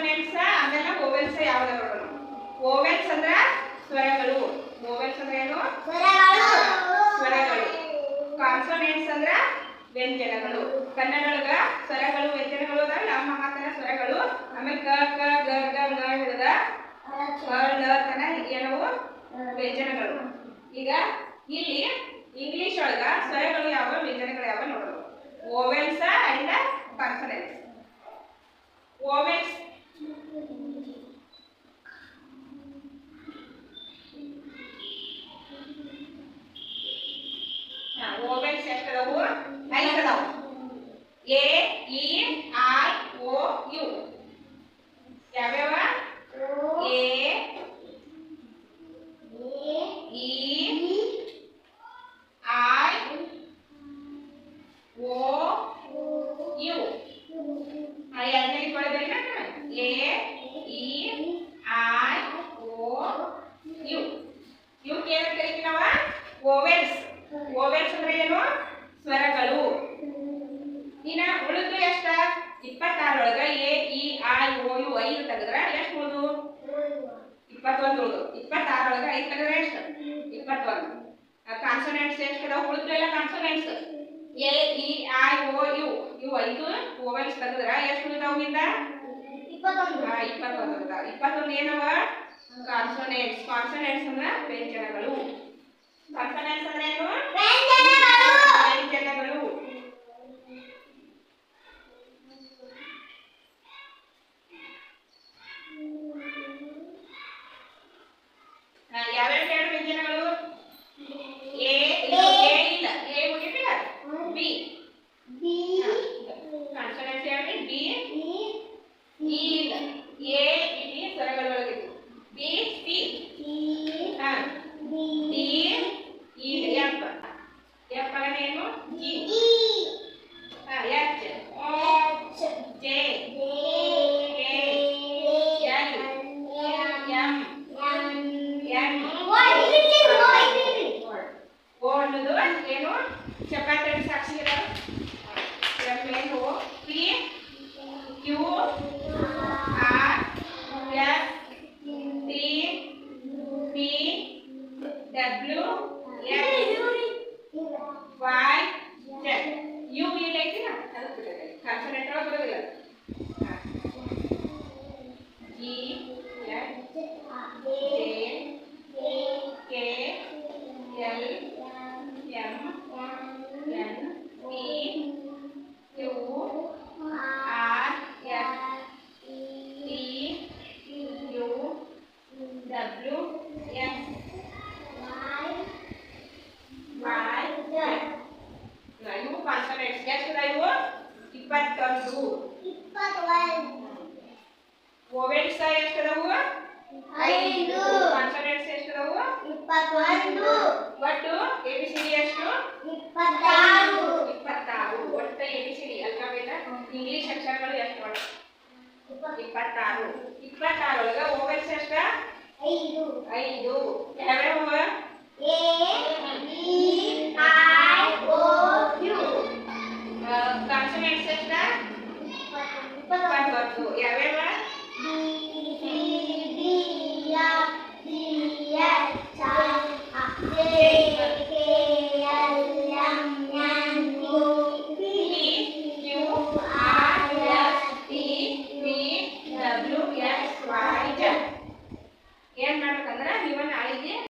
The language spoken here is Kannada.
ಕಾನ್ಸೋನೆಂಟ್ಸ್ ಆಮೇಲೆ ವೋವೆಲ್ಸ್ ಯಾವ್ದು ನೋಡೋಣ. ವೋವೆಲ್ಸ್ ಅಂದ್ರೆ ಸ್ವರಗಳು. ವೋವೆಲ್ಸ್ ಅಂದ್ರೆ ಏನು? ಸ್ವರಗಳು. ಕಾನ್ಸೋನೆಂಟ್ಸ್ ಅಂದ್ರೆ ವ್ಯಂಜನಗಳು. ಕನ್ನಡದೊಳಗ ಸ್ವರಗಳು ವ್ಯಂಜನಗಳು ಅದಾವ. ನಮ್ಮ ಮಾತನ ಸ್ವರಗಳು. ಆಮೇಲೆ ಕ ಕ ಗ ಗ ಗ ಹಿಡಿದ ಲ ತನ ಏನವು ವ್ಯಂಜನಗಳು. ಈಗ ಇಲ್ಲಿ ಇಂಗ್ಲಿಷ್ ಒಳಗ ಸ್ವರಗಳು ಯಾವ ವ್ಯಂಜನಗಳು ಯಾವ ನೋಡೋದು. Vowels and consonants. Vowels vowels ಎಷ್ಟದವು? 5 ಅದಾವು. A E I O U. ಯಾವ್ಯಾವ? A E I O U. ಎರಡನೇ ಕೊಡಬೇಕ. A E I O U. ಇವಕ್ಕೆ ಏನಂತ ಕರಿತೀವಿ ನಾವು? ವೋವೆಲ್ಸ್. ವೋವೆಲ್ಸ್ ಅಂದ್ರೆ ಏನು? ಸ್ವರಗಳು. ಇನ್ನ ಉಳಿದು ಎಷ್ಟ? 26 ಒಳಗ A E I O U 5 ತೆಗೆದ್ರ ಎಷ್ಟು ಉಳಿದು? 21 ಉಳಿದು. 26 ಒಳಗ 5 ತೆಗೆದ್ರೆ ಎಷ್ಟು? 21. ಕಾನ್ಸೋನೆಂಟ್ಸ್ ಎಷ್ಟು ಅದಾವ? ಉಳಿದು ಎಲ್ಲ consonants. A E I O U ಇವು 5 ವೋವೆಲ್ಸ್ ತೆಗೆದ್ರ ಎಷ್ಟು ಉಳಿದಾವ? ಇಂದ 21 ಅದಾವ. 21 ಏನವ? ಕಾನ್ಸೋನೆಂಟ್ಸ್. ಕಾನ್ಸೋನೆಂಟ್ಸ್ ಅಂದ್ರೆ ವ್ಯಂಜನಗಳು. ಕಾನ್ಸೋನೆಂಟ್ಸ್ ಅಂದ್ರೆ ಏನು? ವ್ಯಂಜನಗಳು. ಯಾವ್ಯಾವ ಎರಡು ವ್ಯಂಜನಗಳು? ಎ ಇಲ್ಲ, ಎ ಮುಗಿತಿಲ್ಲ. ಬಿ. ಕಾನ್ಸೋನೆಂಟ್ಸ್ ಯಾವ್ದು? ಬಿ ಇ ಇಲ್ಲ. ಎ ಇಲ್ಲಿ ಸ್ವರಗಳೊಳಗಿತ್ತು. B C. D E F. F ಏನು? G. H J K L M N. O ಅನ್ನೋದು ಏನು? ಚಪಾತಿ ಸಾಕ್ಷಿ ಇರೋದು. ಎಂ ಏನು? P Q R S T P W X Y Z. U ಇಲ್ಲ ಐತಿಲ್ಲ, ಕಾನ್ಸೋನೆಂಟ್ ಒಳಗೆ ಬರೋದಿಲ್ಲ. G H J K L M N P Q R S T U W X Y Z. ಇವು ಕಾನ್ಸೋನೆಂಟ್ಸ್. ಎಷ್ಟು ಇವು? 21. ವೋವೆಲ್ಸ್ ಎಷ್ಟು ಅದಾವು? 5. ಕಾನ್ಸೋನೆಂಟ್ಸ್ ಎಷ್ಟು ಅದಾವು? 21. ಒಟ್ಟು ಎಬಿಸಿಡಿ ಎಷ್ಟು? 26. ಒಟ್ಟು ಎಬಿಸಿಡಿ ಅಲ್ಫಾಬೆಟ್ ಇಂಗ್ಲಿಷ್ ಅಕ್ಷರಗಳು ಎಷ್ಟು? 26. 26 ಒಳಗ ವೋವೆಲ್ಸ್ ಎಷ್ಟು? 5. ಯಾವ್ಯಾವ? ಎ